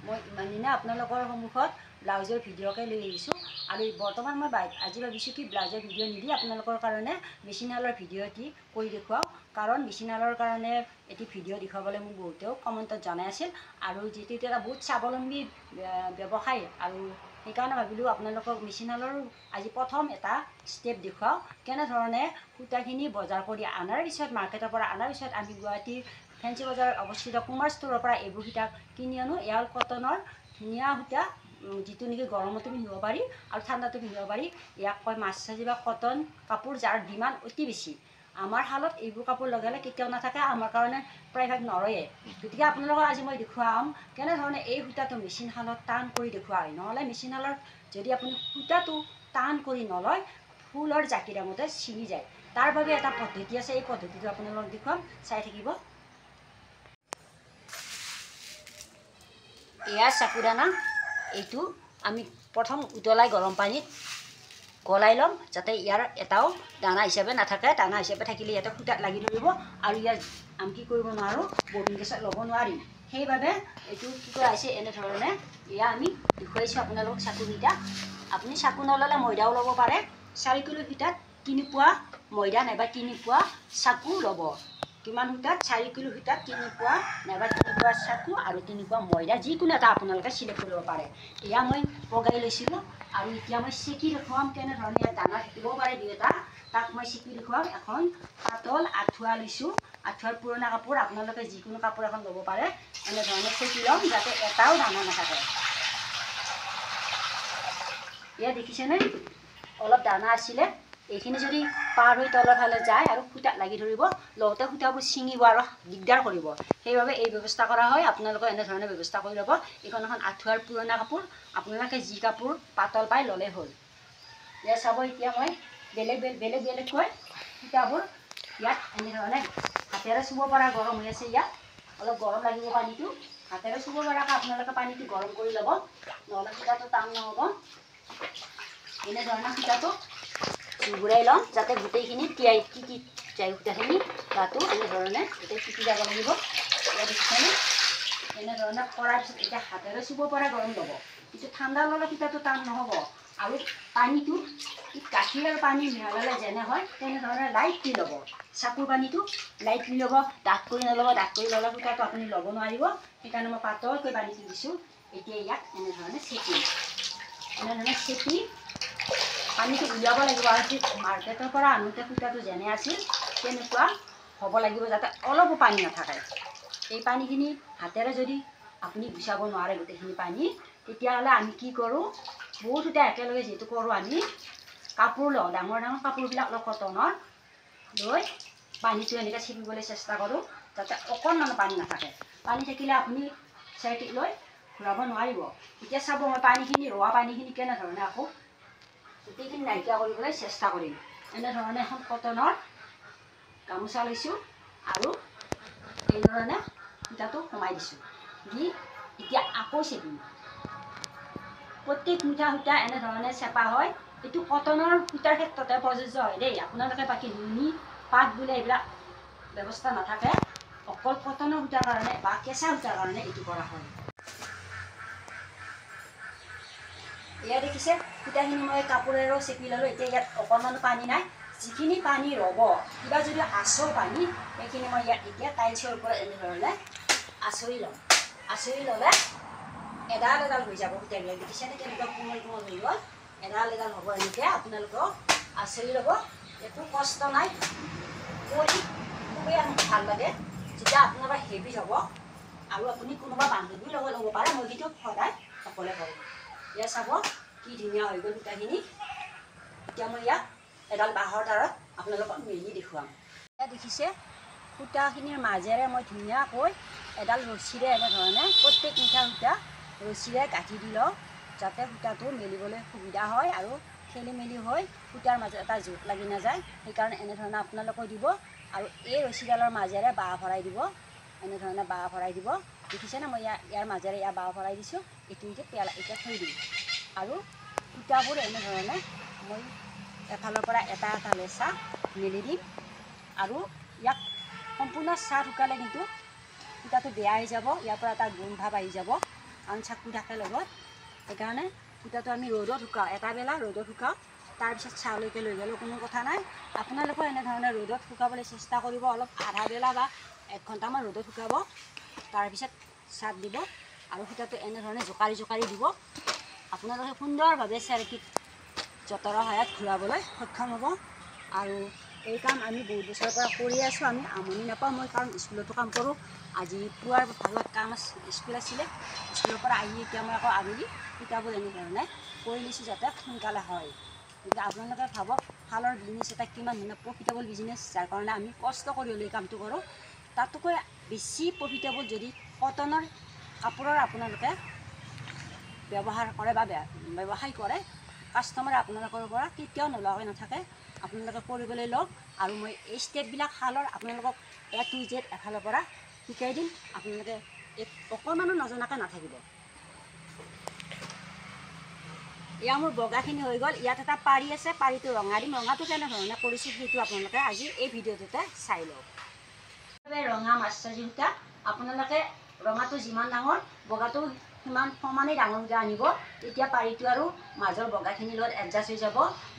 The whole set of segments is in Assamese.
মই ইমানদিনে আপোনালোকৰ সন্মুখত ব্লাউজৰ ভিডিঅ'কে লৈ আহিছোঁ আৰু বৰ্তমান মই আজি ভাবিছোঁ কি ব্লাউজৰ ভিডিঅ' নিদি আপোনালোকৰ কাৰণে মেচিনশালৰ ভিডিঅ' এটি কৰি দেখুৱাওঁ কাৰণ মেচিনশালৰ কাৰণে এটি ভিডিঅ' দেখুৱাবলৈ মোক বহুতেও কমেণ্টত জনাই আছিল আৰু যিটো এটা বহুত স্বাৱলম্বী ব্যৱসায় আৰু সেইকাৰণে ভাবিলোঁ আপোনালোকক মেচিনশালৰ আজি প্ৰথম এটা ষ্টেপ দেখুৱাওঁ কেনেধৰণে সূতাখিনি বজাৰ কৰি অনাৰ পিছত মাৰ্কেটৰ পৰা অনাৰ পিছত আমি গুৱাহাটীৰ ফেঞ্চি বজাৰত অৱস্থিত কুমাৰ ষ্ট'ৰৰ পৰা এইবোৰ সূতা কিনি আনো। এয়া হ'ল কটনৰ ধুনীয়া সূতা যিটো নেকি গৰমতো পিন্ধিব পাৰি আৰু ঠাণ্ডাতো পিন্ধিব পাৰি। ইয়াক কয় মাছচাজি বা কটন কাপোৰ যাৰ ডিমাণ্ড অতি বেছি। আমাৰ শালত এইবোৰ কাপোৰ লগালে কেতিয়াও নাথাকে, আমাৰ কাৰণে প্ৰায়ভাগ নৰয়ে। গতিকে আপোনালোকক আজি মই দেখুৱাম কেনেধৰণে এই সূতাটো মেচিন শালত টান কৰি দেখুওৱা হয়। নহ'লে মেচিন শালত যদি আপুনি সূতাটো টান কৰি নলয় ফুলৰ জাকিৰ মতে ছিঙি যায়। তাৰ বাবে এটা পদ্ধতি আছে, এই পদ্ধতিটো আপোনালোকক দেখুৱাম, চাই থাকিব। এয়া চাকুদানা, এইটো আমি প্ৰথম উতলাই গৰম পানীত গলাই ল'ম যাতে ইয়াৰ এটাও দানা হিচাপে নাথাকে। দানা হিচাপে থাকিলে ইয়াতে সূতাত লাগি ধৰিব আৰু ইয়াৰ আমি কি কৰিব নোৱাৰোঁ, ববিন কেঁচা ল'ব নোৱাৰিম। সেইবাবে এইটো কি কৰা হৈছে এনেধৰণে এয়া আমি দেখুৱাইছোঁ আপোনালোকক চাকুকেইটা। আপুনি চাকু নল'লে ময়দাও ল'ব পাৰে। 4 কিলো সূতাত 3 পোৱা ময়দা নাইবা 3 পোৱা চাকু ল'ব। কিমান সূতাত? 4 কিলো সূতাত 3 পোৱা নাইবা 3 পোৱা চাকু আৰু 3 পোৱা ময়দা, যিকোনো এটা আপোনালোকে চিলেক্ট কৰিব পাৰে। এয়া মই পগাই লৈছিলোঁ আৰু এতিয়া মই চেকি দেখুৱাম কেনেধৰণে ইয়াত দানা থাকিবও পাৰে 2 এটা। তাক মই চেকি দেখুৱাম। এখন পাতল আঁঠুৱা লৈছোঁ, আঁঠুৱাৰ পুৰণা কাপোৰ, আপোনালোকে যিকোনো কাপোৰ এখন ল'ব পাৰে। এনেধৰণে চেকি ল'ম যাতে এটাও দানা নাথাকে। এয়া দেখিছেনে অলপ দানা আছিলে, এইখিনি যদি পাৰ হৈ তলৰ ফালে যায় আৰু সূতাত লাগি ধৰিব, লগতে সূতাবোৰ ছিঙিব আৰু দিগদাৰ কৰিব। সেইবাবে এই ব্যৱস্থা কৰা হয়। আপোনালোকে এনেধৰণে ব্যৱস্থা কৰি ল'ব। এইখন এখন আঁঠুৱাৰ পুৰণা কাপোৰ, আপোনালোকে যি কাপোৰ পাতল পাই ল'লেই হ'ল। এয়া চাব, এতিয়া মই বেলেগকৈ সূতাবোৰ ইয়াত এনেধৰণে হাতেৰে চুব পৰা গৰম হৈ আছে। ইয়াত অলপ গৰম লাগিব পানীটো, হাতেৰে চুব পৰাকৈ আপোনালোকে পানীটো গৰম কৰি ল'ব, নহ'লে সূতাটো টান নহ'ব। এনেধৰণে সূতাটো ঘূৰাই ল'ম যাতে গোটেইখিনি তিয়াই তিতি যায়। সূতাখিনি তাতো এনেধৰণে গোটেই তিতি যাব লাগিব। এয়া দেখিছেনে এনেধৰণে কৰাৰ পিছত এতিয়া হাতেৰে চুব পৰা গৰম ল'ব। কিন্তু ঠাণ্ডা ল'লে সূতাটো টান নহ'ব আৰু পানীটো গাখীৰ আৰু পানী মিহলালে যেনে হয় তেনেধৰণে লাইটলি ল'ব। চাকুৰ পানীটো লাইটলি ল'ব, ডাঠ কৰি নল'ব। ডাঠ কৰি ল'লে সূতাটো আপুনি ল'ব নোৱাৰিব। সেইকাৰণে মই পাতলকৈ পানীটো দিছোঁ। এতিয়া ইয়াক এনেধৰণে চেকিম। এনেধৰণে চেকি পানীটো উলিয়াব লাগিব আৰু মাৰ্কেটৰ পৰা আনোতে সূতাটো যেনে আছিল তেনেকুৱা হ'ব লাগিব যাতে অলপো পানী নাথাকে। এই পানীখিনি হাতেৰে যদি আপুনি গুচাব নোৱাৰে গোটেইখিনি পানী, তেতিয়াহ'লে আমি কি কৰোঁ, বহুত সূতা একেলগে যিহেতু কৰোঁ, আমি কাপোৰ লওঁ, ডাঙৰ ডাঙৰ কাপোৰবিলাক অলপ কটনৰ লৈ পানীটো এনেকৈ চেপিবলৈ চেষ্টা কৰোঁ যাতে অকণমানো পানী নাথাকে। পানী থাকিলে আপুনি চাইকেল লৈ ঘূৰাব নোৱাৰিব। এতিয়া চাব, মই পানীখিনি ৰোৱা পানীখিনি কেনেধৰণে আকৌ গোটেইখিনি নাইকিয়া কৰিবলৈ চেষ্টা কৰিম। এনেধৰণে এখন কটনৰ গামোচা লৈছোঁ আৰু এইধৰণে সূতাটো সোমাই দিছোঁ, দি এতিয়া আকৌ চেপিম। প্ৰত্যেক মুঠা সূতা এনেধৰণে চেপা হয়। এইটো কটনৰ সূতাৰ ক্ষেত্ৰতে প্ৰযোজ্য হয় দেই। আপোনালোকে বাকী নুনি পাট বোলে এইবিলাক ব্যৱস্থা নাথাকে, অকল কটনৰ সূতাৰ কাৰণে বা কেঁচা সূতাৰ কাৰণে এইটো কৰা হয়। এয়া দেখিছে সূতাখিনি মই কাপোৰেৰেও চেপি ল'লোঁ। এতিয়া ইয়াত অকণমানো পানী নাই। যিখিনি পানী ৰ'ব, কিবা যদি আচল পানী, সেইখিনি মই ইয়াত এতিয়া টাইলছৰ ওপৰত এনেধৰণে আঁচৰি ল'ম। আঁচৰি ল'লে এডাল এডাল হৈ যাব সূতাবিলাক। দেখিছেনে কেনেকুৱা কোমল কোমল হৈ গ'ল, এডাল এডাল হ'ব। এনেকৈ আপোনালোকক আঁচৰি ল'ব, একো কষ্ট নাই, কৰি খুবেই ভাল লাগে। যেতিয়া আপোনালোকৰ হেভি হ'ব আৰু আপুনি কোনোবা বান্ধৱীৰ লগত ল'ব পাৰে, মই কিন্তু সদায় অকলে কৰোঁ। এয়া চাব কি ধুনীয়া হৈ গ'ল সূতাখিনি। এতিয়া মই ইয়াক এডাল বাঁহৰ তাৰত আপোনালোকক মেলি দেখুৱাম। এয়া দেখিছে সূতাখিনিৰ মাজেৰে মই ধুনীয়াকৈ এডাল ৰছীৰে এনেধৰণে প্ৰত্যেক মুঠা সূতা ৰছীৰে গাঁঠি দি লওঁ যাতে সূতাটো মেলিবলৈ সুবিধা হয় আৰু খেলি মেলি হৈ সূতাৰ মাজত এটা জোঁট লাগি নাযায়। সেইকাৰণে এনেধৰণে আপোনালোকেও দিব আৰু এই ৰছীডালৰ মাজেৰে বাঁহ ভৰাই দিব। এনেধৰণে বাঁহ ভৰাই দিব। দেখিছেনে মই ইয়াৰ মাজেৰে বাঁহ ভৰাই দিছোঁ। এইটো এতিয়া থৈ দিম আৰু সূতাবোৰ এনেধৰণে মই এফালৰ পৰা এটা এটা লেচা মেলি দিম আৰু ইয়াক সম্পূৰ্ণ চাহ শুকালে কিন্তু সূতাটো বেয়া হৈ যাব, ইয়াৰ পৰা এটা গোন্ধ ভাৱ আহি যাব। কাৰণ চাকু থাকে লগত সেইকাৰণে সূতাটো আমি ৰ'দত শুকাওঁ এটা বেলা ৰ'দত শুকাওঁ তাৰপিছত চাউলৈকে লৈ গ'লেও কোনো কথা নাই আপোনালোকেও এনেধৰণে ৰ'দত শুকাবলৈ চেষ্টা কৰিব অলপ আধা বেলা বা 1 ঘণ্টামান ৰ'দত শুকাব তাৰপিছত চাত দিব আৰু সূতাটো এনেধৰণে জোকাৰি দিব আপোনালোকে সুন্দৰভাৱে চেৰেকীত যঁতৰৰ সহায়ত ঘূৰাবলৈ সক্ষম হ'ব আৰু এই কাম আমি বহুত বছৰৰ পৰা কৰি আছোঁ আমি আমনি নাপাওঁ মই কাৰণ স্কুলতো কাম কৰোঁ আজি পুৱাৰ ভাগত কাম স্কুল আছিলে স্কুলৰ পৰা আহি এতিয়া মই আকৌ আবেলি সূতাবোৰ এনেধৰণে কৰি লৈছোঁ যাতে সোনকালে হয় কিন্তু আপোনালোকে ভাবক শালৰ বিজনেছ এটা কিমান ধুনীয়া প্ৰফিটেবল বিজনেছ যাৰ কাৰণে আমি কষ্ট কৰি হ'লেও এই কামটো কৰোঁ তাতকৈ বেছি প্ৰফিটেবল যদি কটনৰ কাপোৰৰ আপোনালোকে ব্যৱহাৰ কৰে বা ব্যৱসায় কৰে কাষ্টমাৰে আপোনালোকৰ পৰা কেতিয়াও নোলোৱাকৈ নাথাকে আপোনালোকে কৰিবলৈ লওক আৰু মই এই ষ্টেপবিলাক শালৰ আপোনালোকক A to Z এফালৰ পৰা শিকাই দিম আপোনালোকে অকণমানো নজনাকৈ নাথাকিব এয়া মোৰ বগাখিনি হৈ গ'ল ইয়াত এটা পাৰি আছে পাৰিটো ৰঙা দিম ৰঙাটো কেনেধৰণে কৰিছোঁ সেইটো আপোনালোকে আজি এই ভিডিঅ'টোতে চাই লওক ৰঙা মাছচাজি সূতা আপোনালোকে ৰঙাটো যিমান ডাঙৰ বগাটো সিমান সমানেই ডাঙৰকৈ আনিব তেতিয়া পাৰিটো আৰু মাজৰ বগাখিনিৰ লগত এডজাষ্ট হৈ যাব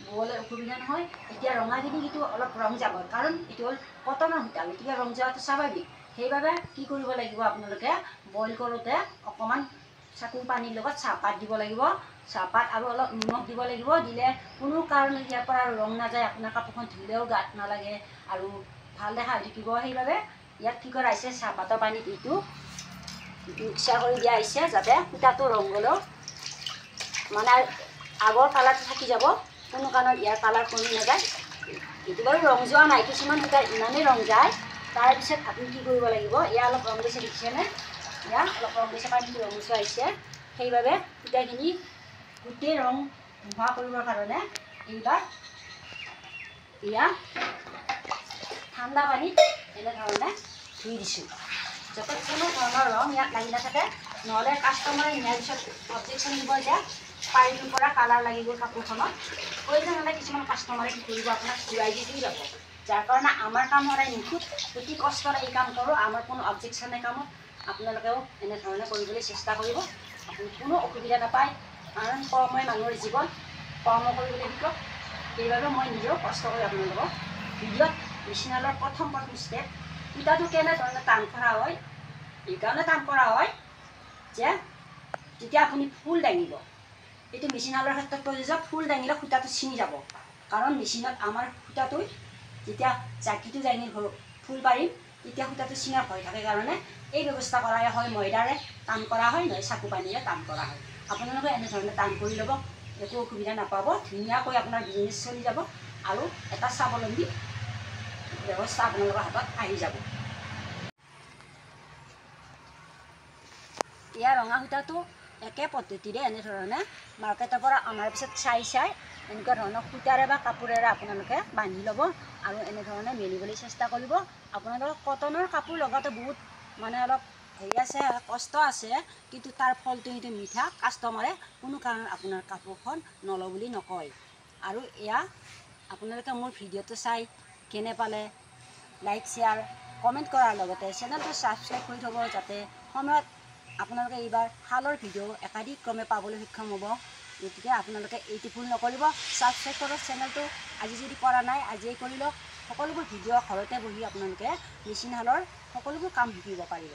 ববলৈ অসুবিধা নহয় এতিয়া ৰঙাখিনি কিন্তু অলপ ৰং যাব কাৰণ এইটো হ'ল কটনৰ সূতা গতিকে ৰং যোৱাটো স্বাভাৱিক সেইবাবে কি কৰিব লাগিব আপোনালোকে বইল কৰোঁতে অকণমান চাকুৰ পানীৰ লগত চাহপাত দিব লাগিব চাহপাত আৰু অলপ নিমখ দিব লাগিব দিলে কোনো কাৰণে ইয়াৰ পৰা ৰং নাযায় আপোনাৰ কাপোৰখন ধুলেও গাত নালাগে আৰু ভাল দেখা হৈ থাকিব সেইবাবে ইয়াত কি কৰা হৈছে চাহপাতৰ পানীত এইটো মিক্সাৰ কৰি দিয়া হৈছে যাতে সূতাটো ৰং গ'লেও মানে আগৰ কালাৰটো থাকি যাব কোনো কাৰণত ইয়াৰ কালাৰ কমি নাযায় এইটো বাৰু ৰং যোৱা নাই কিছুমান সূতাৰ ইমানেই ৰং যায় তাৰপিছত আপুনি কি কৰিব লাগিব ইয়াৰ অলপ ৰং দিছে দেখিছেনে ইয়াৰ অলপ ৰং দিছে পানীটো ৰং যোৱা আহিছে সেইবাবে সূতাখিনি গোটেই ৰং নোহোৱা কৰিবৰ কাৰণে এইবাৰ এয়া ঠাণ্ডা পানীত এনেধৰণে ধুই দিছোঁ যাতে কোনো ধৰণৰ ৰং ইয়াত লাগি নাথাকে নহ'লে কাষ্টমাৰে নিয়াৰ পিছত অবজেকশ্যন দিব যে পাৰিটোৰ পৰা কালাৰ লাগি গ'ল কাপোৰখনত প্ৰয়োজন হ'লে কিছুমান কাষ্টমাৰে কি কৰিব আপোনাক ঘূৰাই দি যাব যাৰ কাৰণে আমাৰ কাম সদায় নিখুঁত অতি কষ্টৰে এই কাম কৰোঁ আমাৰ কোনো অবজেকশ্যন নাই কামত আপোনালোকেও এনেধৰণে কৰিবলৈ চেষ্টা কৰিব আপুনি কোনো অসুবিধা নাপায় কাৰণ কৰ্মই মানুহৰ জীৱন কৰ্ম কৰিবলৈ শিকক সেইবাবে মই নিজেও কষ্ট কৰি আপোনালোকক ভিডিঅ'ত মেচিনালৰ প্ৰথম ষ্টেপ সূতাটো কেনেধৰণে টান কৰা হয় এইকাৰণে টান কৰা হয় যে যেতিয়া আপুনি ফুল দাঙিব এইটো মেচিনালৰ ক্ষেত্ৰত প্ৰযোজ্য ফুল দাঙিলে সূতাটো ছিঙি যাব কাৰণ মেচিনত আমাৰ সূতাটো যেতিয়া জাকিটো দাঙি ফুল পাৰিম তেতিয়া সূতাটো ছিঙাৰ ভয় থাকে কাৰণে এই ব্যৱস্থা কৰা হয় ময়দাৰে টান কৰা হয় নহয় চাকু পানীৰে টান কৰা হয় আপোনালোকে এনেধৰণে টান কৰি ল'ব একো অসুবিধা নাপাব ধুনীয়াকৈ আপোনাৰ বিজনেছ চলি যাব আৰু এটা স্বাৱলম্বী ব্যৱস্থা আপোনালোকৰ হাতত আহি যাব ইয়াৰ ৰঙা সূতাটো একে পদ্ধতিৰে এনেধৰণে মাৰ্কেটৰ পৰা অনাৰ পিছত চাই এনেকুৱা ধৰণৰ সূতাৰে বা কাপোৰেৰে আপোনালোকে বান্ধি ল'ব আৰু এনেধৰণে মেলিবলৈ চেষ্টা কৰিব আপোনালোকৰ কটনৰ কাপোৰ লগাওঁতে বহুত মানে অলপ হেৰি আছে কষ্ট আছে কিন্তু তাৰ ফলটো কিন্তু মিঠা কাষ্টমাৰে কোনো কাৰণত আপোনাৰ কাপোৰখন নলওঁ বুলি নকয় আৰু এয়া আপোনালোকে মোৰ ভিডিঅ'টো চাই কেনে পালে লাইক শ্বেয়াৰ কমেণ্ট কৰাৰ লগতে চেনেলটো ছাবস্ক্ৰাইব কৰি থ'ব যাতে সময়ত আপোনালোকে এইবাৰ শালৰ ভিডিঅ' একাধিক্ৰমে পাবলৈ সক্ষম হ'ব গতিকে আপোনালোকে এইটো ভুল নকৰিব ছাবস্ক্ৰাইব কৰক চেনেলটো আজি যদি কৰা নাই আজিয়েই কৰি লওক সকলোবোৰ ভিডিঅ' ঘৰতে বহি আপোনালোকে মেচিন শালৰ সকলোবোৰ কাম শিকিব পাৰিব